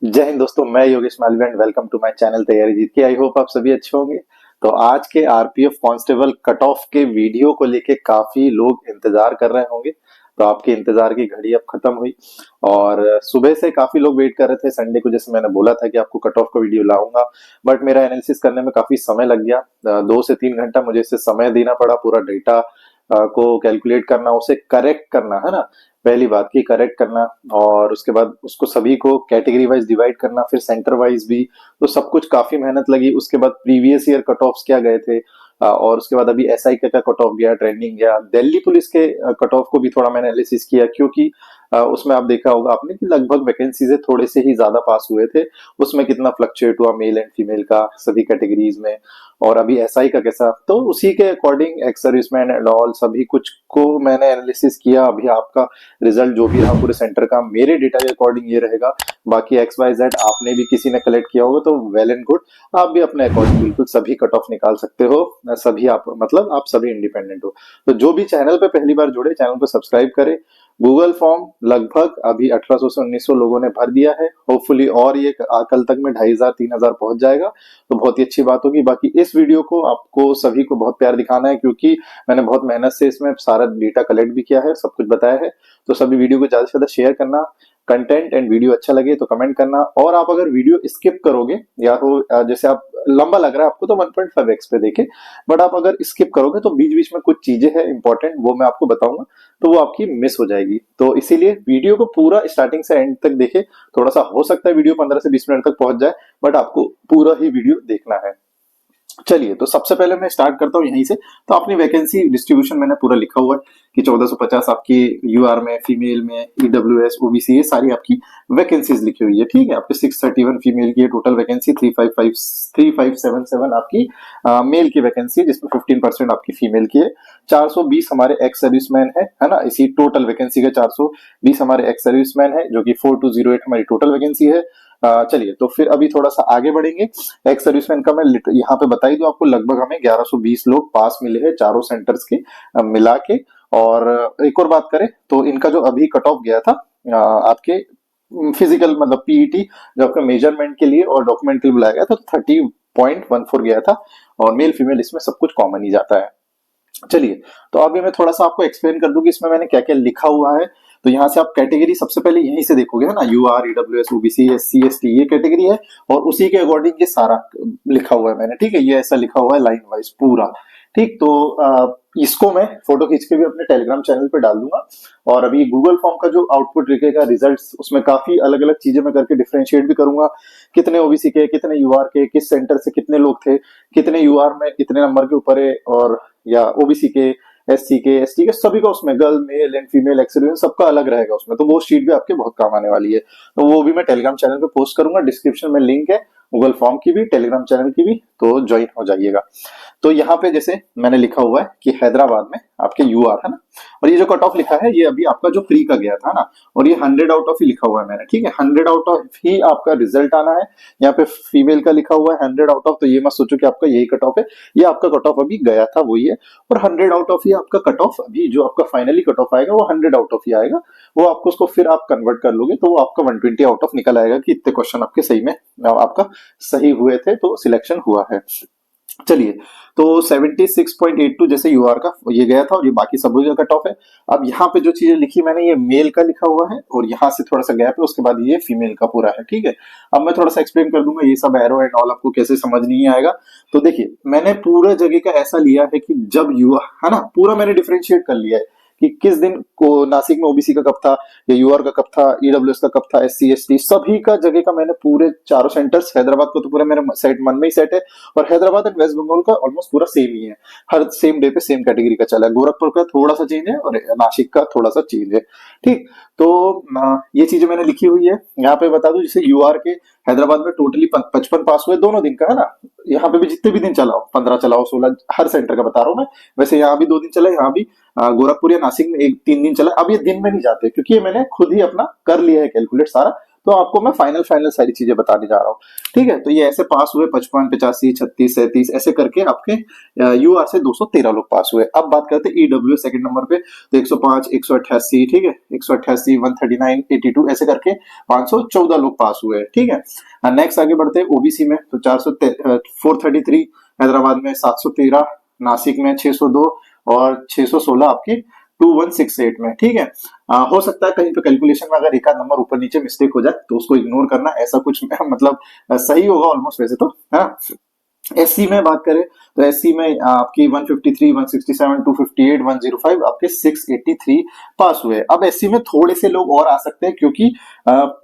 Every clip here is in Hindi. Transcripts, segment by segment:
जय हिंद दोस्तों, मैं Yogesh Malviya and welcome to my channel तैयारी जीत के। आई होप आप सभी अच्छे होंगे। तो आज के आरपीएफ कांस्टेबल कट ऑफ के वीडियो को लेके काफी लोग इंतजार कर रहे होंगे। तो आपके इंतजार की घड़ी अब खत्म हुई और सुबह से काफी लोग वेट कर रहे थे संडे को, जैसे मैंने बोला था कि आपको कट ऑफ का वीडियो लाऊंगा। बट मेरा एनालिसिस करने में काफी समय लग गया। 2 से 3 घंटा मुझे इससे समय देना पड़ा, पूरा डेटा को कैलकुलेट करना, उसे करेक्ट करना, है ना। पहली बात की करेक्ट करना, और उसके बाद उसको सभी को कैटेगरी वाइज डिवाइड करना, फिर सेंटर वाइज भी। तो सब कुछ काफी मेहनत लगी। उसके बाद प्रीवियस ईयर कट ऑफ क्या गए थे, और उसके बाद अभी एसआई का कट ऑफ गया, ट्रेंडिंग गया, दिल्ली पुलिस के कट ऑफ को भी थोड़ा मैंने एनालिसिस किया, क्योंकि उसमें आप देखा होगा आपने कि लगभग वैकेंसी से थोड़े से ही ज्यादा पास हुए थे। उसमें कितना फ्लक्चुएट हुआ मेल एंड फीमेल का सभी कैटेगरीज में, और अभी एसआई का कैसा। तो उसी के according ex serviceman and all सभी कुछ को मैंने एनालिसिस किया। अभी आपका रिजल्ट जो भी रहा पूरे सेंटर का मेरे डेटा के अकॉर्डिंग ये रहेगा। बाकी एक्स वाई जेड आपने भी किसी ने कलेक्ट किया होगा तो वेल एंड गुड। आप भी अपने अकॉर्डिंग बिल्कुल सभी कट ऑफ निकाल सकते हो। सभी आप मतलब आप सभी इंडिपेंडेंट हो। तो जो भी चैनल पे पहली बार जुड़े, चैनल को सब्सक्राइब करें। गूगल फॉर्म लगभग अभी 1800 से 1900 लोगों ने भर दिया है। होपफुली और ये कल तक में 2500 3000 पहुंच जाएगा, तो बहुत ही अच्छी बात होगी। बाकी इस वीडियो को आपको सभी को बहुत प्यार दिखाना है, क्योंकि मैंने बहुत मेहनत से इसमें सारा डेटा कलेक्ट भी किया है, सब कुछ बताया है। तो सभी वीडियो को ज्यादा से ज्यादा शेयर करना। कंटेंट एंड वीडियो अच्छा लगे तो कमेंट करना। और आप अगर वीडियो स्किप करोगे या तो जैसे आप लंबा लग रहा है आपको तो 1.5x पे देखे, बट आप अगर स्किप करोगे तो बीच बीच में कुछ चीजें हैं इंपॉर्टेंट, वो मैं आपको बताऊंगा, तो वो आपकी मिस हो जाएगी। तो इसीलिए वीडियो को पूरा स्टार्टिंग से एंड तक देखे। थोड़ा सा हो सकता है वीडियो 15 से 20 मिनट तक पहुंच जाए, बट आपको पूरा ही वीडियो देखना है। चलिए, तो सबसे पहले मैं स्टार्ट करता हूँ यहीं से। तो अपनी वैकेंसी डिस्ट्रीब्यूशन मैंने पूरा लिखा हुआ है कि 1450 आपकी यूआर में, फीमेल में, ईडब्ल्यूएस, ओबीसी, ये सारी आपकी वैकेंसीज लिखी हुई है। ठीक है, आपकी 631 फीमेल की है टोटल वैकेंसी, 3577 आपकी मेल की वैकेंसी है, जिसमें 15% आपकी फीमेल की है। 420 हमारे एक्स सर्विसमैन है ना, इसी टोटल वैकेंसी का 420 हमारे एक्स सर्विसमैन है, जो कि 4208 हमारी टोटल वैकेंसी है। चलिए, तो फिर अभी थोड़ा सा आगे बढ़ेंगे। एक्स सर्विसमैन का मैं यहाँ पे बता ही दूं आपको, लगभग हमें 1120 लोग पास मिले हैं चारों सेंटर्स के मिला के। और एक और बात करें तो इनका जो अभी कट ऑफ गया था आपके फिजिकल मतलब पीईटी, जो आपका मेजरमेंट के लिए और डॉक्यूमेंट के लिए बुलाया गया था, तो 30.14 गया था। और मेल फीमेल इसमें सब कुछ कॉमन ही जाता है। चलिए, तो अभी मैं थोड़ा सा आपको एक्सप्लेन कर दूं कि इसमें मैंने क्या क्या लिखा हुआ है। तो यहाँ से आप कैटेगरी सबसे पहले यहीं से देखोगे, है ना, UR, EWS, OBC, SC, ST, ये कैटेगरी है। और उसी के अकॉर्डिंग ये सारा लिखा हुआ है मैंने। ठीक है, ये ऐसा लिखा हुआ है लाइन वाइज पूरा। ठीक, तो इसको मैं फोटो खींच के भी अपने टेलीग्राम चैनल पे डाल दूंगा। और अभी गूगल फॉर्म का जो आउटपुट दिखेगा रिजल्ट्स, उसमें काफी अलग अलग चीजें मैं करके डिफरेंशिएट भी करूंगा। कितने ओबीसी के, कितने यूआर के, किस सेंटर से कितने लोग थे, कितने यूआर में कितने नंबर के ऊपर है, और या ओबीसी के, एससी के, एसटी के, सभी का उसमें girl, male and female, experience सबका अलग रहेगा उसमें। तो वो शीट भी आपके बहुत काम आने वाली है। तो वो भी मैं टेलीग्राम चैनल पे पोस्ट करूंगा। डिस्क्रिप्शन में लिंक है गूगल फॉर्म की भी, टेलीग्राम चैनल की भी, तो ज्वाइन हो जाइएगा। तो यहाँ पे जैसे मैंने लिखा हुआ है कि हैदराबाद में आपके यूआर है ना, और ये जो कट ऑफ लिखा है ये अभी आपका जो प्री का गया था ना, और ये 100 आउट ऑफ ही लिखा हुआ है मैंने। ठीक है, 100 आउट ऑफ ही आपका रिजल्ट आना है। यहाँ पे फीमेल का लिखा हुआ है 100 आउट ऑफ, तो ये मत सोचो कि आपका यही कट ऑफ है। ये आपका कट ऑफ अभी गया था वही है। और 100 आउट ऑफ ही आपका कट ऑफ, अभी जो आपका फाइनली कट ऑफ आएगा वो 100 आउट ऑफ ही आएगा। वो आपको उसको फिर आप कन्वर्ट कर लोगे तो वो आपका 120 आउट ऑफ निकल आएगा कि इतने क्वेश्चन आपके सही में आपका सही हुए थे, तो सिलेक्शन हुआ है। चलिए, तो 76.82 जैसे यूआर का ये गया था, और ये बाकी सब का कट ऑफ है। अब यहाँ पे जो चीजें लिखी मैंने, ये मेल का लिखा हुआ है, और यहाँ से थोड़ा सा गैप है, उसके बाद ये फीमेल का पूरा है। ठीक है, अब मैं थोड़ा सा एक्सप्लेन कर दूंगा ये सब एरो एंड ऑल आपको कैसे समझ नहीं आएगा। तो देखिए, मैंने पूरा जगह का ऐसा लिया है कि जब युवा है ना, पूरा मैंने डिफरेंशिएट कर लिया है कि किस दिन को नासिक में ओबीसी का कब था, या यूआर का कब था, ईडब्ल्यूएस का कब था, एससी एसटी सभी का जगह का मैंने पूरे चारों सेंटर्स, हैदराबाद का तो पूरा मेरा सेट मन में ही सेट है। और हैदराबाद एंड वेस्ट बंगाल का ऑलमोस्ट पूरा सेम ही है, हर सेम डे पे सेम कैटेगरी का चला है। गोरखपुर का थोड़ा सा चेंज है और नासिक का थोड़ा सा चेंज है। ठीक, तो ये चीजें मैंने लिखी हुई है। यहाँ पे बता दूं, जैसे यूआर के हैदराबाद में टोटली 55 पास हुए दोनों दिन का, है ना। यहाँ पे भी जितने भी दिन चलाओ, 15 चलाओ, 16, हर सेंटर का बता रहा हूँ मैं। वैसे यहाँ भी 2 दिन चला, यहाँ भी गोरखपुर या नासिक में 3 दिन चला। अब ये दिन में नहीं जाते, क्योंकि ये मैंने खुद ही अपना कर लिया है कैलकुलेट सारा। तो आपको मैं फाइनल सारी चीजें बताने जा रहा हूँ। ठीक है, तो ये ऐसे पास हुए 55, 85, 36, 37 ऐसे करके आपके यूआर से 213 लोग पास हुए। अब बात करते हैं ईडब्ल्यू सेकंड नंबर पे, तो 105, 188, ठीक है, 188, 139, 82 ऐसे करके 514 लोग पास हुए। ठीक है, नेक्स्ट आगे बढ़ते हैं ओबीसी में, तो 433 हैदराबाद में, 713 नासिक में, 602 और 616 आपके 2168 में। ठीक है, हो सकता है कहीं पे कैलकुलेशन में अगर एक आध नंबर ऊपर नीचे मिस्टेक हो जाए तो उसको इग्नोर करना, ऐसा कुछ मतलब सही होगा ऑलमोस्ट वैसे तो, है ना। एससी में बात करें तो एससी में आपकी 153, 167, 258, 105 आपके 683 पास हुए। अब एससी में थोड़े से लोग और आ सकते हैं क्योंकि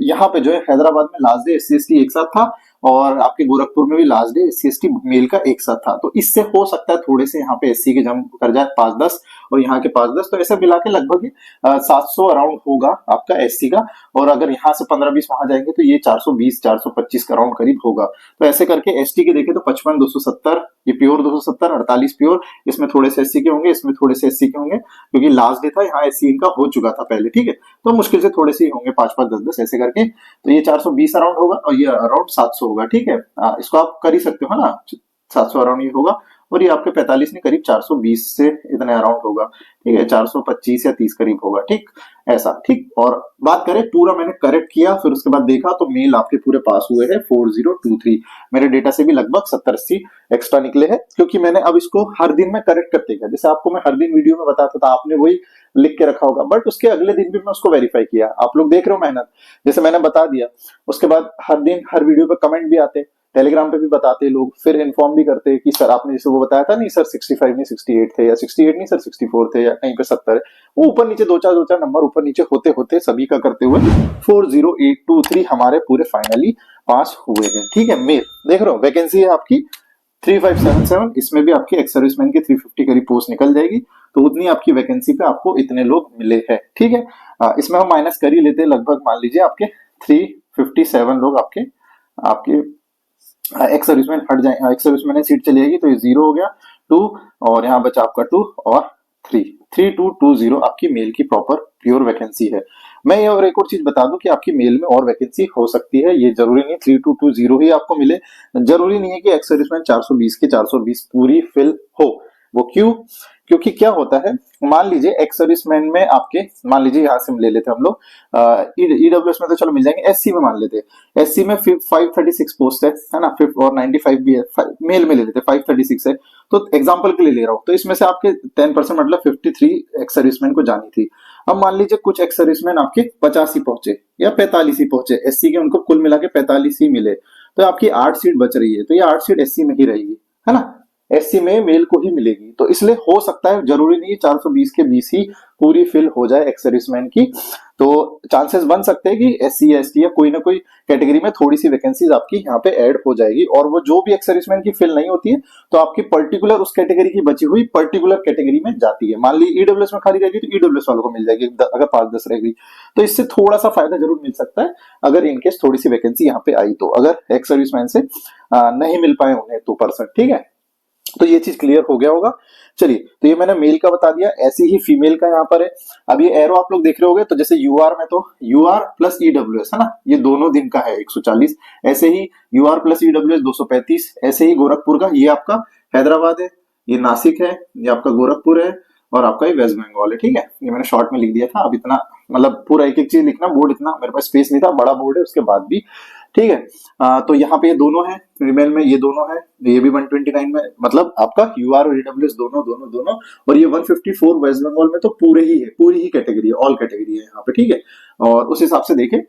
यहाँ पे जो है हैदराबाद में लास्ट डे एससी एसटी एक साथ था और आपके गोरखपुर में भी last day SC ST male का एक साथ था, तो इससे हो सकता है थोड़े से यहाँ पे एससी के जम कर जाए 5-10 और यहाँ के 5-10, तो ऐसे मिला के लगभग 700 अराउंड होगा आपका एससी का। और अगर यहाँ से 15-20 वहां जाएंगे तो ये 420, 425 का अराउंड करीब होगा। तो ऐसे करके एसटी के देखे तो 55, 270 ये प्योर 270, 48 प्योर, इसमें थोड़े से एससी के होंगे, इसमें थोड़े से एससी के होंगे क्योंकि लास्ट डे था, यहाँ एससी इनका हो चुका था पहले। ठीक है, तो मुश्किल से थोड़े से होंगे 5-5, 10-10 ऐसे करके, तो ये 420 अराउंड होगा और ये अराउंड 700 होगा। ठीक है, इसको आप कर ही सकते हो ना, 700 अराउंड ये होगा और ये आपके 45 नहीं करीब 420 से इतने अराउंड होगा। ठीक है, 425 या 30 करीब होगा। ठीक, ऐसा। ठीक, और बात करें पूरा मैंने करेक्ट किया, फिर उसके बाद देखा तो मेल आपके पूरे पास हुए हैं 4023। मेरे डेटा से भी लगभग 70-80 एक्स्ट्रा निकले हैं क्योंकि मैंने अब इसको हर दिन में करेक्ट करते गया। जैसे आपको मैं हर दिन वीडियो में बताता था, आपने वही लिख के रखा होगा, बट उसके अगले दिन भी मैं उसको वेरीफाई किया। आप लोग देख रहे हो मेहनत, जैसे मैंने बता दिया, उसके बाद हर दिन हर वीडियो पे कमेंट भी आते, टेलीग्राम पे भी बताते लोग, फिर इन्फॉर्म भी करते कि सर आपने जैसे वो बताया था नहीं सर 65 नहीं 68 थे, या 68 नहीं सर 64 थे, या कहीं पे 70 है, वो ऊपर नीचे दो चार नंबर ऊपर नीचे होते होते सभी का करते हुए 40823 हमारे पूरे फाइनली पास हुए हैं। ठीक है, मेल देख रहे हो, वैकेंसी है आपकी 3577, इसमें भी आपके एक्स सर्विसमैन की 350 करीब पोस्ट निकल जाएगी, तो उतनी आपकी वैकेंसी पे आपको इतने लोग मिले हैं। ठीक है, इसमें हम माइनस कर ही लेते हैं, लगभग मान लीजिए आपके 357 लोग आपके आपके एक्स सर्विसमैन हट जाए, एक्स सर्विसमैन सीट चली जाएगी, तो ये 0 हो गया, 2 और यहाँ बचा आपका 2 और 3, 3220 आपकी मेल की प्रॉपर प्योर वैकेंसी है। मैं ये और एक और चीज बता दूं कि आपकी मेल में और वैकेंसी हो सकती है, ये जरूरी नहीं 3220 ही आपको मिले, जरूरी नहीं है कि एक्स सर्विसमैन 420 के 420 पूरी फिल हो। वो क्यों? क्योंकि क्या होता है, मान लीजिए एक्स सर्विसमैन में आपके, मान लीजिए यहाँ से ले लेते हम लोग, ईडब्ल्यूएस में तो चलो मिल जाएंगे, एससी में मान लेते, एससी में 536 पोस्ट है ना, और 95 भी है, मेल में ले लेते 536 है, तो एग्जांपल के लिए ले रहा हूँ, तो इसमें से आपके 10% मतलब 53 एक्स सर्विसमैन को जानी थी। अब मान लीजिए कुछ एक्स सर्विसमैन आपके 50 ही पहुंचे या 45 ही पहुंचे, एससी के उनको कुल मिला के 45 ही मिले, तो आपकी 8 सीट बच रही है, तो ये 8 सीट एससी में ही रहेगी, है ना, एससी में मेल को ही मिलेगी। तो इसलिए हो सकता है, जरूरी नहीं 420 के 20 ही पूरी फिल हो जाए एक्स सर्विसमैन की, तो चांसेस बन सकते हैं कि एससी एसटी या कोई ना कोई कैटेगरी में थोड़ी सी वैकेंसीज आपकी यहाँ पे ऐड हो जाएगी, और वो जो भी एक्स सर्विसमैन की फिल नहीं होती है तो आपकी पर्टिकुलर उस कैटेगरी की बची हुई पर्टिकुलर कैटेगरी में जाती है। मान ली ईडब्ल्यूएस में खाली रहेगी तो ईडब्ल्यूएस वालों को मिल जाएगी, अगर 5-10 रहेगी, तो इससे थोड़ा सा फायदा जरूर मिल सकता है अगर इनकेस थोड़ी सी वैकेंसी यहाँ पे आई तो, अगर एक्स सर्विसमैन से नहीं मिल पाए उन्हें 2%। ठीक है, तो ये चीज क्लियर हो गया होगा। चलिए, तो ये मैंने मेल का बता दिया, ऐसे ही फीमेल का यहाँ पर है। अब ये एरो आप लोग देख रहे होगे, तो जैसे यूआर में तो यूआर प्लस ईडब्ल्यूएस है ना, ये दोनों दिन का है 140, ऐसे ही यूआर प्लस ईडब्ल्यूएस 235, ऐसे ही गोरखपुर का, ये आपका हैदराबाद है, ये नासिक है, ये आपका गोरखपुर है और आपका ये वेस्ट बंगाल है। ठीक है, ये मैंने शॉर्ट में लिख दिया था, अब इतना मतलब पूरा एक एक चीज लिखना, बोर्ड इतना मेरे पास स्पेस नहीं था, बड़ा बोर्ड है उसके बाद भी। ठीक है, तो यहाँ पे ये दोनों है, फीमेल में ये दोनों है, ये भी 129 में, मतलब आपका यूआर और ईडब्ल्यूएस दोनों दोनों दोनों, और ये 154 वेस्ट बंगाल में तो पूरे ही है, पूरी ही कैटेगरी है, ऑल कैटेगरी है यहाँ पे। ठीक है, और उस हिसाब से देखें,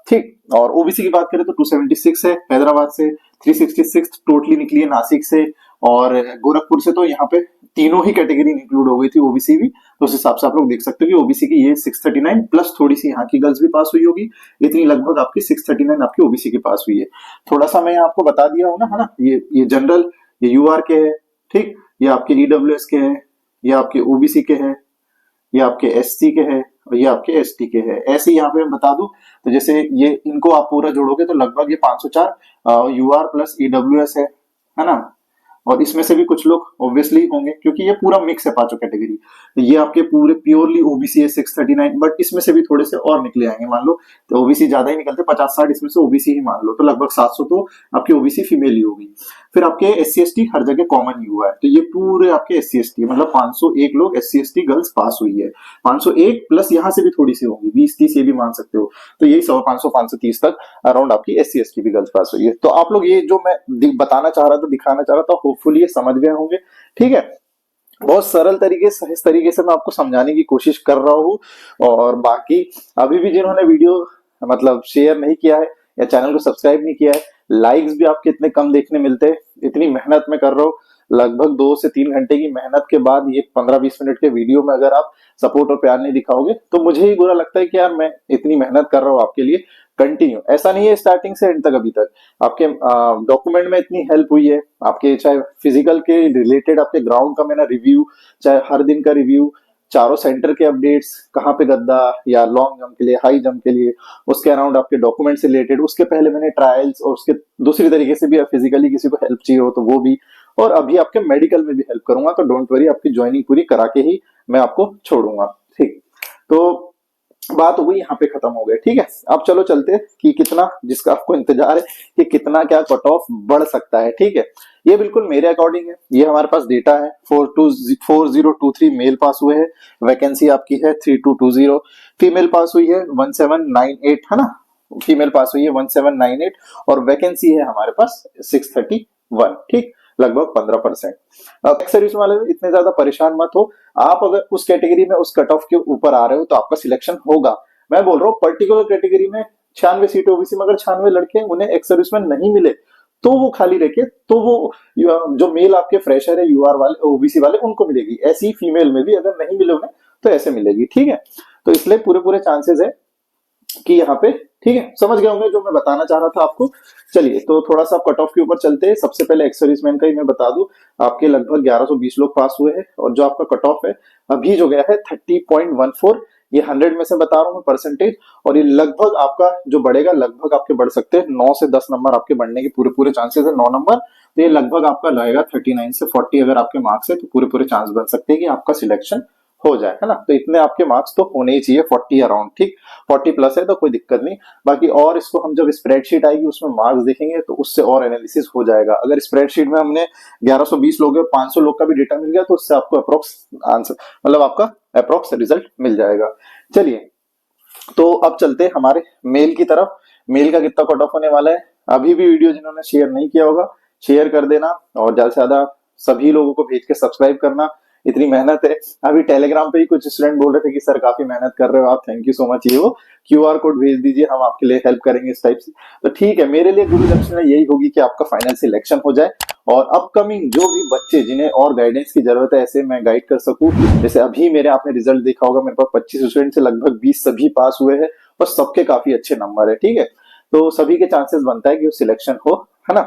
ठीक। और ओबीसी की बात करें तो 276 है हैदराबाद से, 366 टोटली निकली है नासिक से, और गोरखपुर से तो यहाँ पे तीनों ही कैटेगरी इंक्लूड हो गई थी, ओबीसी भी, तो उस हिसाब से आप लोग देख सकते हो कि ओबीसी की ये 639 प्लस थोड़ी सी यहाँ की गर्ल्स भी पास हुई होगी, इतनी लगभग आपकी 639 आपकी ओबीसी की पास हुई है। थोड़ा सा मैं आपको बता दिया हूँ ना, है ना, ये जनरल, ये यूआर के है, ठीक, ये आपके ईडब्ल्यूएस के है, ये आपके ओबीसी के है, ये आपके एससी के है, और ये आपके एसटी के है। ऐसे ही यहाँ पे मैं बता दूं, तो जैसे ये इनको आप पूरा जोड़ोगे तो लगभग ये 504 यूआर प्लस ईडब्ल्यूएस है ना, और इसमें से भी कुछ लोग ऑब्वियसली होंगे क्योंकि ये पूरा मिक्स है पांचों कैटेगरी। तो ये आपके पूरे प्योरली ओबीसी है 639, बट इसमें से भी थोड़े से और निकले आएंगे मान लो, तो ओबीसी ज्यादा ही निकलते 50-60, इसमें से ओबीसी ही मान लो, तो लगभग 700 तो आपकी ओबीसी फीमेल ही होगी। फिर आपके एससी एसटी हर जगह कॉमन ही हुआ है, तो ये पूरे आपके एससी एसटी मतलब 501 लोग एससी एसटी गर्ल्स पास हुई है। 501 प्लस यहाँ से भी थोड़ी सी होंगी, 20-30 ये भी मान सकते हो, तो यही 500-530 तक अराउंड आपकी एससी एसटी भी गर्ल्स पास हुई है। तो आप लोग ये जो मैं बताना चाह रहा था, दिखाना चाह रहा था, होपफुली ये समझ गए होंगे। ठीक है, बहुत सरल तरीके से, इस तरीके से मैं आपको समझाने की कोशिश कर रहा हूँ। और बाकी अभी भी जिन्होंने वीडियो मतलब शेयर नहीं किया है या चैनल को सब्सक्राइब नहीं किया है, लाइक्स भी आपके इतने कम देखने मिलते हैं। इतनी मेहनत मैं कर रहा हूँ, लगभग 2 से 3 घंटे की मेहनत के बाद ये 15-20 मिनट के वीडियो में अगर आप सपोर्ट और प्यार नहीं दिखाओगे तो मुझे ही बुरा लगता है कि यार मैं इतनी मेहनत कर रहा हूँ आपके लिए कंटिन्यू। ऐसा नहीं है स्टार्टिंग से एंड तक अभी तक आपके डॉक्यूमेंट में इतनी हेल्प हुई है आपके, चाहे फिजिकल के रिलेटेड आपके ग्राउंड का मैंने रिव्यू, चाहे हर दिन का रिव्यू, चारों सेंटर के अपडेट्स, कहाँ पे गद्दा या लॉन्ग जंप के लिए, हाई जंप के लिए, उसके अराउंड आपके डॉक्यूमेंट से रिलेटेड, उसके पहले मैंने ट्रायल्स और उसके दूसरी तरीके से भी फिजिकली किसी को हेल्प चाहिए हो तो वो भी, और अभी आपके मेडिकल में भी हेल्प करूंगा। तो डोंट वरी, आपकी ज्वाइनिंग पूरी करा के ही मैं आपको छोड़ूंगा। ठीक, तो बात हुई यहाँ पे खत्म हो गई। ठीक है, अब चलो चलते हैं कि कितना, जिसका आपको इंतजार है कि कितना क्या कट ऑफ बढ़ सकता है। ठीक है, ये बिल्कुल मेरे अकॉर्डिंग है, ये हमारे पास डेटा है। 4023 मेल पास हुए हैं, वैकेंसी आपकी है 3220, फीमेल पास हुई है 1798, है ना, फीमेल पास हुई है 1798, और वैकेंसी है हमारे पास 631। ठीक, लगभग 15%। अब सर्विस वाले इतने ज्यादा परेशान मत हो, आप अगर उस कैटेगरी में उस कट ऑफ के ऊपर आ रहे हो तो आपका सिलेक्शन होगा। मैं बोल रहा हूँ पर्टिकुलर कैटेगरी में 96 सीट ओबीसी में अगर 96 लड़के उन्हें एक्स सर्विस में नहीं मिले तो वो खाली रखे, तो वो जो मेल आपके फ्रेशर है यूआर वाले ओबीसी वाले उनको मिलेगी, ऐसी फीमेल में भी अगर नहीं मिले उन्हें तो ऐसे मिलेगी। ठीक है, तो इसलिए पूरे पूरे चांसेस है कि यहाँ पे, ठीक है, समझ गए होंगे जो मैं बताना चाह रहा था आपको। चलिए, तो थोड़ा सा कट ऑफ के ऊपर चलते हैं। सबसे पहले एक्स सर्विसमैन का ही मैं बता दूं, आपके लगभग 1120 लोग पास हुए हैं, और जो आपका कट ऑफ है अभी जो गया है 30.14, ये 100 में से बता रहा हूँ मैं परसेंटेज, और ये लगभग आपका जो बढ़ेगा, लगभग आपके बढ़ सकते हैं 9 से 10 नंबर आपके बढ़ने के पूरे पूरे चांसेस है, 9 नंबर। तो ये लगभग आपका रहेगा 39 से 40, अगर आपके मार्क्स है तो पूरे पूरे चांस बन सकते हैं कि आपका सिलेक्शन हो जाए, है ना। तो इतने आपके मार्क्स तो होने ही चाहिए, 40 अराउंड। ठीक, 40 प्लस है तो कोई दिक्कत नहीं। बाकी और इसको हम जब स्प्रेडशीट आएगी उसमें मार्क्स देखेंगे तो उससे और एनालिसिस हो जाएगा। अगर स्प्रेडशीट में हमने 1120 लोग 500 लोग का भी डेटा मिल गया तो उससे आपको अप्रोक्स आंसर, मतलब आपका अप्रोक्स रिजल्ट मिल जाएगा। चलिए, तो अब चलते हैं हमारे मेल की तरफ। मेल का कितना कट ऑफ होने वाला है, अभी भी वीडियो जिन्होंने शेयर नहीं किया होगा शेयर कर देना, और ज्यादा से ज्यादा सभी लोगों को भेज के सब्सक्राइब करना। इतनी मेहनत है, अभी टेलीग्राम पे ही कुछ स्टूडेंट बोल रहे थे कि सर काफी मेहनत कर रहे हो आप, थैंक यू सो मच, ये वो क्यूआर कोड भेज दीजिए, हम आपके लिए हेल्प करेंगे इस टाइप से। तो ठीक है, मेरे लिए गुरु दक्षिणा यही होगी कि आपका फाइनल सिलेक्शन हो जाए, और अपकमिंग जो भी बच्चे जिन्हें और गाइडेंस की जरूरत है ऐसे मैं गाइड कर सकूं। जैसे अभी मेरे आपने रिजल्ट देखा होगा, मेरे पास 25 स्टूडेंट से लगभग 20 सभी पास हुए हैं, और सबके काफी अच्छे नंबर है। ठीक है, तो सभी के चांसेस बनता है कि सिलेक्शन हो, है ना।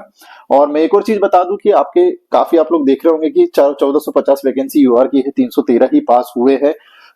और मैं एक और चीज बता दूं कि आपके काफी आप लोग देख रहे होंगे कि 1450 वैकेंसी यूआर की है, 313 ही पास हुए हैं।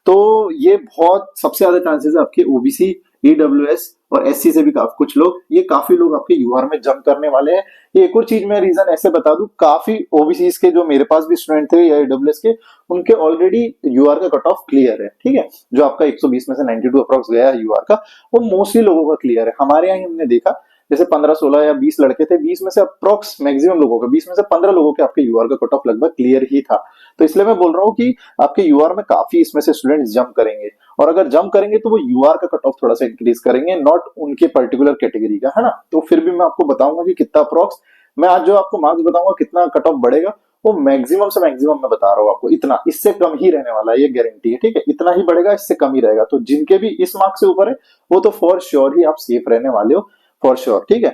तो ये बहुत सबसे ज्यादा चांसेस है आपके ओबीसी, ईडब्ल्यूएस और एससी से भी काफी कुछ लोग, ये काफी लोग आपके यूआर में जंप करने वाले हैं। ये एक और चीज मैं रीजन ऐसे बता दूं, काफी ओबीसी के जो मेरे पास भी स्टूडेंट थे या ईडब्ल्यूएस के, उनके ऑलरेडी यूआर का कट ऑफ क्लियर है। ठीक है, जो आपका 120 में से 92 अप्रोक्स गया है यूआर का, वो मोस्टली लोगों का क्लियर है। हमारे यहाँ हमने देखा जैसे 15-16 या 20 लड़के थे, 20 में से अप्रोक्स मैक्सिमम लोगों का, 20 में से 15 लोगों के आपके यूआर का कट ऑफ लगभग क्लियर ही था। तो इसलिए मैं बोल रहा हूँ कि आपके यूआर में काफी इसमें से स्टूडेंट्स जंप करेंगे, और अगर जंप करेंगे तो वो यूआर का कट ऑफ थोड़ा सा इंक्रीज करेंगे, नॉट उनके पर्टिकुलर कैटेगरी का, है ना। तो फिर भी मैं आपको बताऊंगा कि कितना अप्रोक्स, मैं आज जो आपको मार्क्स बताऊंगा कितना कट ऑफ बढ़ेगा, वो मैक्सिमम से मैक्सिमम मैं बता रहा हूँ आपको, इतना, इससे कम ही रहने वाला है, ये गारंटी है। ठीक है, इतना ही बढ़ेगा, इससे कम ही रहेगा। तो जिनके भी इस मार्क्स से ऊपर है वो तो फॉर श्योर ही आप सेफ रहने वाले हो, फॉर श्योर। ठीक है,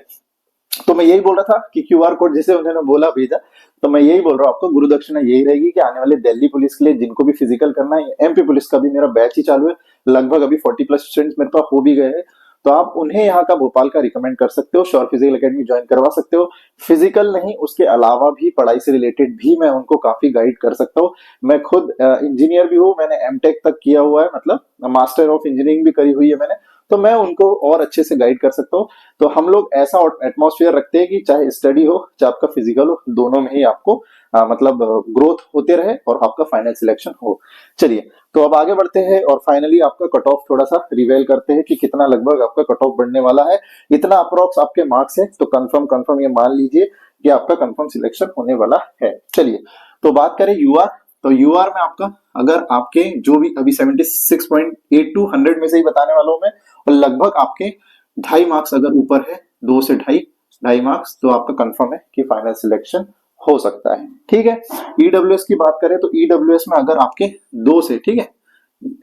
तो मैं यही बोल रहा था कि क्यूआर कोड जैसे उन्होंने बोला भेजा, तो मैं यही बोल रहा हूँ आपको, गुरु दक्षिणा यही रहेगी कि आने वाले दिल्ली पुलिस के लिए जिनको भी फिजिकल करना है, एमपी पुलिस का भी मेरा बैच ही चालू है, लगभग अभी 40 प्लस स्टूडेंट्स मेरे पास हो भी गए हैं। तो आप उन्हें यहाँ का भोपाल का रिकमेंड कर सकते हो, श्योर फिजिकल एकेडमी ज्वाइन करवा सकते हो। फिजिकल नहीं, उसके अलावा भी पढ़ाई से रिलेटेड भी मैं उनको काफी गाइड कर सकता हूँ। मैं खुद इंजीनियर भी हूँ, मैंने एमटेक तक किया हुआ है, मतलब मास्टर ऑफ इंजीनियरिंग भी करी हुई है मैंने। तो मैं उनको और अच्छे से गाइड कर सकता हूँ। तो हम लोग ऐसा एटमॉस्फेयर रखते हैं कि चाहे स्टडी हो चाहे आपका फिजिकल हो, दोनों में ही आपको मतलब ग्रोथ होते रहे और आपका फाइनल सिलेक्शन हो। चलिए, तो अब आगे बढ़ते हैं और फाइनली आपका कट ऑफ थोड़ा सा रिवेल करते हैं कि कितना लगभग आपका कट ऑफ बढ़ने वाला है। इतना अप्रोक्स आपके मार्क्स है, तो कंफर्म कंफर्म ये मान लीजिए कि आपका कंफर्म सिलेक्शन होने वाला है। चलिए, तो बात करें यूआर, तो यूआर में आपका अगर आपके जो भी अभी 76.82 100 में से ही बताने वाला हूं मैं, और लगभग आपके 2.5 मार्क्स अगर ऊपर है, 2 से 2.5 मार्क्स, तो आपका कंफर्म है कि फाइनल सिलेक्शन हो सकता है। ठीक है, ईडब्ल्यूएस की बात करें तो ईडब्ल्यूएस में अगर आपके 2 से, ठीक है,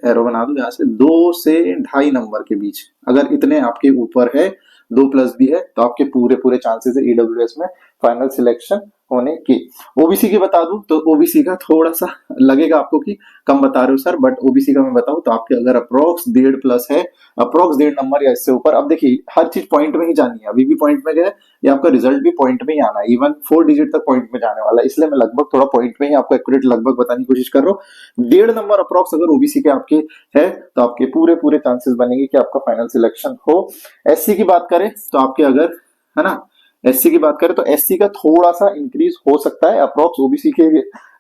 एरो बना दो यहाँ से, 2 से 2.5 नंबर के बीच अगर इतने आपके ऊपर है, 2 प्लस भी है, तो आपके पूरे पूरे चांसेस है ईडब्ल्यूएस में फाइनल सिलेक्शन होने की। ओबीसी की बता दूं तो ओबीसी का थोड़ा सा लगेगा आपको कि कम बता रहे हो सर, बट ओबीसी का मैं बताऊं तो आपके अगर अप्रोक्स 1.5 प्लस है, अप्रोक्स 1.5 नंबर या इससे ऊपर, अब देखिए हर चीज पॉइंट में ही जानी है, अभी भी पॉइंट में गए या आपका रिजल्ट भी पॉइंट में ही आना है, इवन 4 डिजिट तक पॉइंट में जाने वाला है, इसलिए मैं लगभग थोड़ा पॉइंट में ही आपको एक्यूरेट लगभग बताने की कोशिश कर रहा हूँ। 1.5 नंबर अप्रोक्स अगर ओबीसी के आपके है, तो आपके पूरे पूरे चांसेस बनेंगे कि आपका फाइनल सिलेक्शन हो। एससी की बात करें तो आपके अगर, है ना, एससी की बात करें तो एससी का थोड़ा सा इंक्रीज हो सकता है, अप्रोक्स ओबीसी के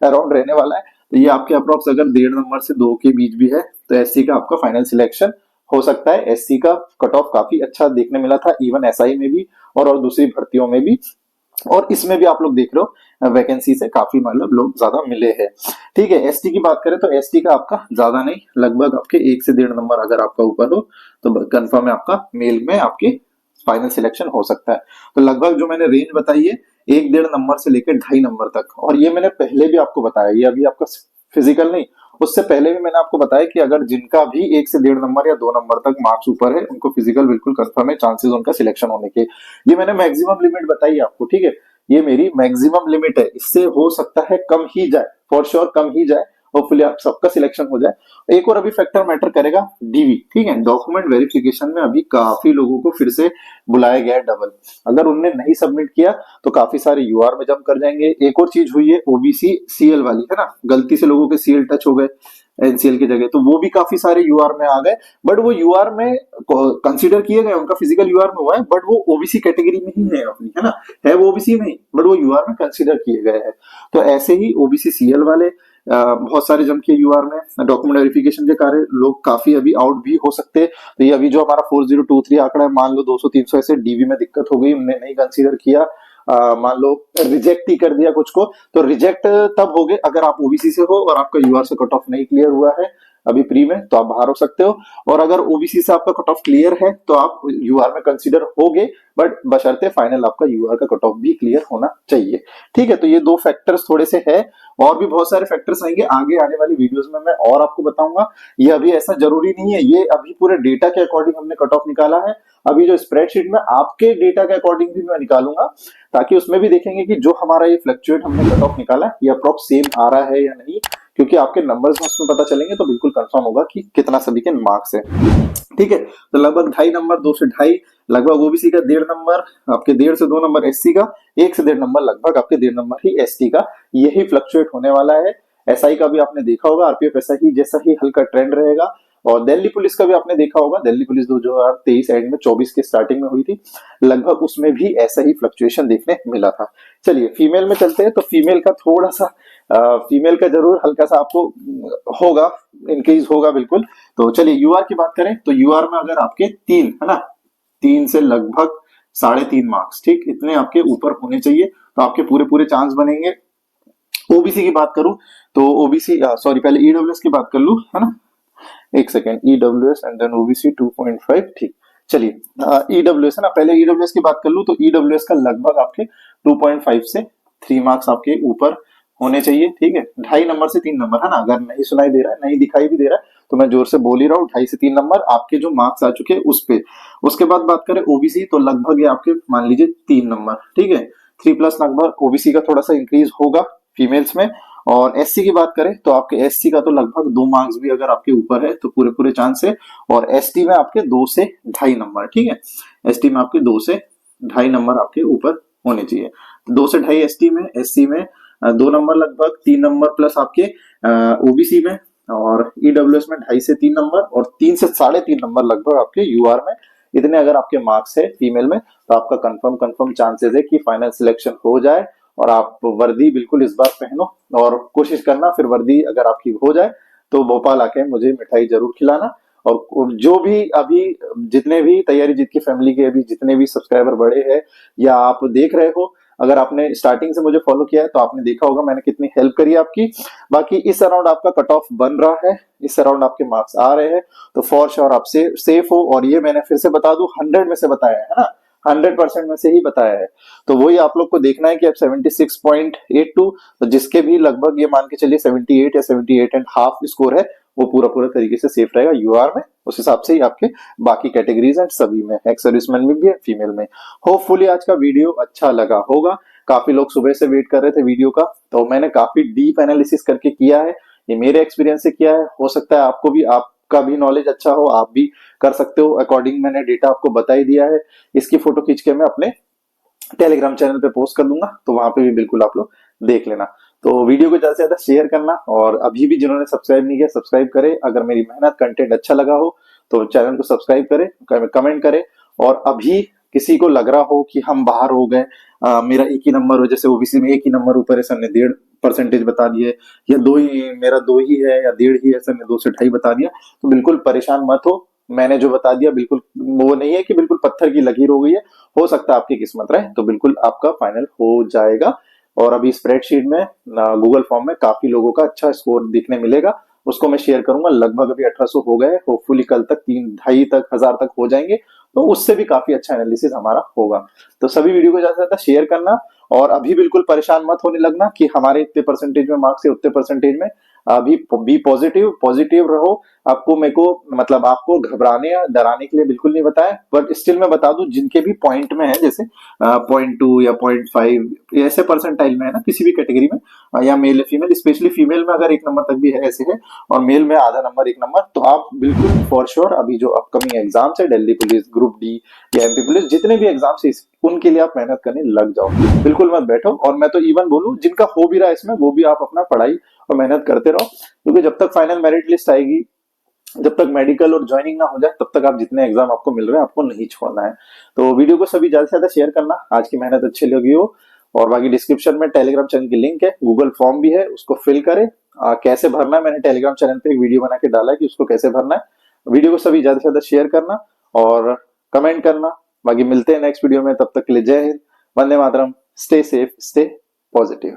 अराउंड रहने वाला है, तो ये आपके अप्रोक्स अगर 1.5 नंबर से 2 के बीच भी है, तो एससी का आपका फाइनल सिलेक्शन हो सकता है। एससी का कट ऑफ काफी अच्छा देखने मिला था, इवन एसआई में भी और दूसरी भर्तियों में भी, और इसमें भी आप लोग देख रहे हो वैकेंसी से काफी मतलब लोग ज्यादा मिले हैं। ठीक है, एसटी की बात करें तो एसटी का आपका ज्यादा नहीं, लगभग आपके 1 से 1.5 नंबर अगर आपका ऊपर हो, तो कंफर्म है आपका मेल में आपके फाइनल सिलेक्शन हो सकता है। तो लगभग जो मैंने रेंज बताई है 1-1.5 नंबर से लेकर 2.5 नंबर तक, और ये मैंने पहले भी आपको बताया, ये अभी आपका फिजिकल नहीं, उससे पहले भी मैंने आपको बताया कि अगर जिनका भी 1 से 1.5 नंबर या 2 नंबर तक मार्क्स ऊपर है, उनको फिजिकल बिल्कुल कंफर्म है, चांसेस उनका सिलेक्शन होने के। ये मैंने मैक्सिमम लिमिट बताई आपको, ठीक है, ये मेरी मैक्सिमम लिमिट है, इससे हो सकता है कम ही जाए, फॉर श्योर कम ही जाए, होपफुली आप सबका सिलेक्शन हो जाए। एक और अभी फैक्टर मैटर करेगा, डीवी, ठीक है, डॉक्यूमेंट वेरिफिकेशन में अभी काफी लोगों को फिर से बुलाया गया है डबल, अगर उनने नहीं सबमिट किया तो काफी सारे यूआर में जम कर जाएंगे। एक और चीज हुई है ओबीसी सीएल वाली, है ना, गलती से लोगों के सीएल टच हो गए एनसीएल की जगह, तो वो भी काफी सारे यूआर में आ गए, बट वो यूआर में कंसीडर किए गए, उनका फिजिकल यूआर में हुआ है, बट वो ओबीसी कैटेगरी में ही है अपनी, है ना, है वो ओबीसी में ही, बट वो यूआर में कंसीडर किए गए हैं। तो ऐसे ही ओबीसी सीएल वाले बहुत सारे जम के यूआर में डॉक्यूमेंट वेरिफिकेशन के कारण लोग काफी अभी आउट भी हो सकते हैं। तो ये अभी जो हमारा 4023 आंकड़ा है, मान लो 200-300 ऐसे डीवी में दिक्कत हो गई, उन्होंने नहीं कंसीडर किया, मान लो रिजेक्ट ही कर दिया कुछ को, तो रिजेक्ट तब हो गए अगर आप ओबीसी से हो और आपका यूआर से कट ऑफ नहीं क्लियर हुआ है अभी प्री में, तो आप बाहर हो सकते हो, और अगर ओबीसी से आपका कट ऑफ क्लियर है तो आप यूआर में कंसीडर होगे, बट बशर्ते फाइनल आपका यूआर का कट ऑफ भी क्लियर होना चाहिए। ठीक है, तो ये 2 फैक्टर्स थोड़े से है, और भी बहुत सारे फैक्टर्स आएंगे आगे आने वाली वीडियोस में, मैं और आपको बताऊंगा। ये अभी ऐसा जरूरी नहीं है, ये अभी पूरे डेटा के अकॉर्डिंग हमने कट ऑफ निकाला है, अभी जो स्प्रेडशीट में आपके डेटा के अकॉर्डिंग भी मैं निकालूंगा, ताकि उसमें भी देखेंगे कि जो हमारा ये फ्लक्चुएट हमने कट ऑफ निकाला ये अप्रोक्स सेम आ रहा है या नहीं, क्योंकि आपके नंबर्स उसमें पता चलेंगे तो बिल्कुल कंफर्म होगा कि कितना सभी के मार्क्स है। ठीक है, तो लगभग 2.5 नंबर, 2 से 2.5, लगभग ओबीसी का 1.5 नंबर, आपके 1.5 से 2 नंबर एससी का, 1 से 1.5 नंबर लगभग आपके 1.5 नंबर ही एसटी का, यही फ्लक्चुएट होने वाला है। एसआई का भी आपने देखा होगा, आरपीएफ ऐसा ही जैसा ही हल्का ट्रेंड रहेगा, और दिल्ली पुलिस का भी आपने देखा होगा, दिल्ली पुलिस 2023 एंड में 24 के स्टार्टिंग में हुई थी, लगभग उसमें भी ऐसा ही फ्लक्चुएशन देखने मिला था। चलिए फीमेल में चलते हैं, तो फीमेल का थोड़ा सा फीमेल का जरूर हल्का सा आपको होगा, इंक्रीज होगा बिल्कुल। तो चलिए यूआर की बात करें तो यूआर में अगर आपके 3, है ना, 3 से लगभग 3.5 मार्क्स, ठीक, इतने आपके ऊपर होने चाहिए, तो आपके पूरे पूरे चांस बनेंगे। ओबीसी की बात करूं तो ओबीसी, सॉरी, पहले ईडब्ल्यूएस की बात कर लूं, है ना, एक second, EWS and then OBC 2.5, ठीक। चलिए ईडब्ल्यूएस है ना, पहले ईडब्ल्यूएस की बात कर लूं तो ईडब्ल्यूएस का लगभग आपके 2.5 से 3 मार्क्स आपके ऊपर होने चाहिए। ठीक है, 2.5 नंबर से 3 नंबर, है ना, अगर नहीं सुनाई दे रहा है, नहीं दिखाई भी दे रहा है, तो मैं जोर से बोल ही रहा हूँ, 2.5 से 3 नंबर आपके जो मार्क्स आ चुके हैं उस पे। उसके बाद बात करें ओबीसी, तो लगभग ये आपके मान लीजिए 3 नंबर, ठीक है, 3+ लगभग ओबीसी का थोड़ा सा इंक्रीज होगा फीमेल्स में। और एससी की बात करें तो आपके एससी का तो लगभग 2 मार्क्स भी अगर आपके ऊपर है तो पूरे पूरे चांस है, और एसटी में आपके 2 से 2.5 नंबर, ठीक है, एसटी में आपके 2 से 2.5 नंबर आपके ऊपर होने चाहिए। 2 से 2.5 एसटी में, एससी में 2 नंबर लगभग, 3 नंबर प्लस आपके ओबीसी में, और ईडब्ल्यूएस में 2.5 से 3 नंबर और 3 से 3.5 नंबर लगभग आपके यूआर में। इतने अगर आपके मार्क्स है फीमेल में तो आपका कंफर्म चांसेस है कि फाइनल सिलेक्शन हो जाए और आप वर्दी बिल्कुल इस बार पहनो और कोशिश करना फिर वर्दी अगर आपकी हो जाए तो भोपाल आके मुझे मिठाई जरूर खिलाना। और जो भी अभी जितने भी तैयारी जीत की फैमिली के अभी जितने भी सब्सक्राइबर बढ़े हैं या आप देख रहे हो, अगर आपने स्टार्टिंग से मुझे फॉलो किया है तो आपने देखा होगा मैंने कितनी हेल्प करी है आपकी। बाकी इस अराउंड आपका कट ऑफ बन रहा है, इस अराउंड आपके मार्क्स आ रहे हैं, तो फॉर श्योर आप सेफ हो। और ये मैंने फिर से बता दूं 100 में से बताया है ना, 100% में से ही बताया है। तो वही आप लोग को देखना है कि आप 76.82, तो जिसके भी लगभग ये मान के चलिए 78 या 78.5 स्कोर है वो पूरा पूरा तरीके से सेफ रहेगा यूआर में। उस हिसाब से ही आपके बाकी कैटेगरीज एंड सभी में, एक्स सर्विसमैन में भी है, फीमेल में। होपफुली आज का वीडियो अच्छा लगा होगा। काफी लोग सुबह से वेट कर रहे थे वीडियो का, तो मैंने काफी डीप एनालिसिस करके किया है, ये मेरे एक्सपीरियंस से किया है। हो सकता है आपको भी, आपका भी नॉलेज अच्छा हो, आप भी कर सकते हो अकॉर्डिंग। मैंने डेटा आपको बता ही दिया है। इसकी फोटो खींच के मैं अपने टेलीग्राम चैनल पे पोस्ट कर दूंगा, तो वहां पे भी बिल्कुल आप लोग देख लेना। तो वीडियो को ज्यादा से ज्यादा शेयर करना और अभी भी जिन्होंने सब्सक्राइब नहीं किया सब्सक्राइब करें। अगर मेरी मेहनत कंटेंट अच्छा लगा हो तो चैनल को सब्सक्राइब करें, कमेंट करें। और अभी किसी को लग रहा हो कि हम बाहर हो गए, मेरा एक ही नंबर हो, जैसे ओबीसी में एक ही नंबर ऊपर है सर ने 1.5% बता दिए, या दो ही, मेरा 2 ही है या 1.5 ही है सर ने 2 से 2.5 बता दिया, तो बिल्कुल परेशान मत हो। मैंने जो बता दिया बिल्कुल वो नहीं है कि बिल्कुल पत्थर की लकीर हो गई है, हो सकता है आपकी किस्मत रहे, तो बिल्कुल आपका फाइनल हो जाएगा। और अभी स्प्रेडशीट में गूगल फॉर्म में काफी लोगों का अच्छा स्कोर दिखने मिलेगा, उसको मैं शेयर करूंगा। लगभग अभी 1800 हो गए, होपफुली कल तक 3 2.5 तक हो जाएंगे, तो उससे भी काफी अच्छा एनालिसिस हमारा होगा। तो सभी वीडियो को ज्यादा से ज्यादा शेयर करना और अभी बिल्कुल परेशान मत होने लगना कि हमारे इतने परसेंटेज में मार्क्स है उतने परसेंटेज में। अभी बी पॉजिटिव पॉजिटिव रहो। आपको मेरे को मतलब आपको घबराने या डराने के लिए बिल्कुल नहीं बताया, बट स्टिल मैं बता दूं जिनके भी पॉइंट में है, जैसे 0.2 या 0.5 ऐसे परसेंटाइल में है ना किसी भी कैटेगरी में, या मेल या फीमेल, स्पेशली फीमेल में अगर 1 नंबर तक भी है ऐसे है, और मेल में आधा नंबर 1 नंबर, तो आप बिल्कुल फॉर श्योर अभी जो अपकमिंग एग्जाम्स है दिल्ली पुलिस, ग्रुप डी या एमपी पुलिस, जितने भी एग्जाम्स है उनके लिए आप मेहनत करने लग जाओ, बिल्कुल मत बैठो। और मैं तो इवन बोलूं जिनका हो भी रहा है इसमें वो भी आप अपना पढ़ाई और मेहनत करते रहो, क्योंकि जब तक फाइनल मेरिट लिस्ट आएगी, जब तक मेडिकल और ज्वाइनिंग ना हो जाए तब तक आप जितने एग्जाम आपको मिल रहे हैं आपको नहीं छोड़ना है। तो वीडियो को सभी ज्यादा से ज्यादा शेयर करना, आज की मेहनत अच्छी लगी हो। और बाकी डिस्क्रिप्शन में टेलीग्राम चैनल की लिंक है, गूगल फॉर्म भी है, उसको फिल करें। कैसे भरना है मैंने टेलीग्राम चैनल पे एक वीडियो बना के डाला है कि उसको कैसे भरना है। वीडियो को सभी ज्यादा से ज्यादा शेयर करना और कमेंट करना। बाकी मिलते हैं नेक्स्ट वीडियो में, तब तक के लिए जय Hind, Vande Mataram, stay safe, stay positive.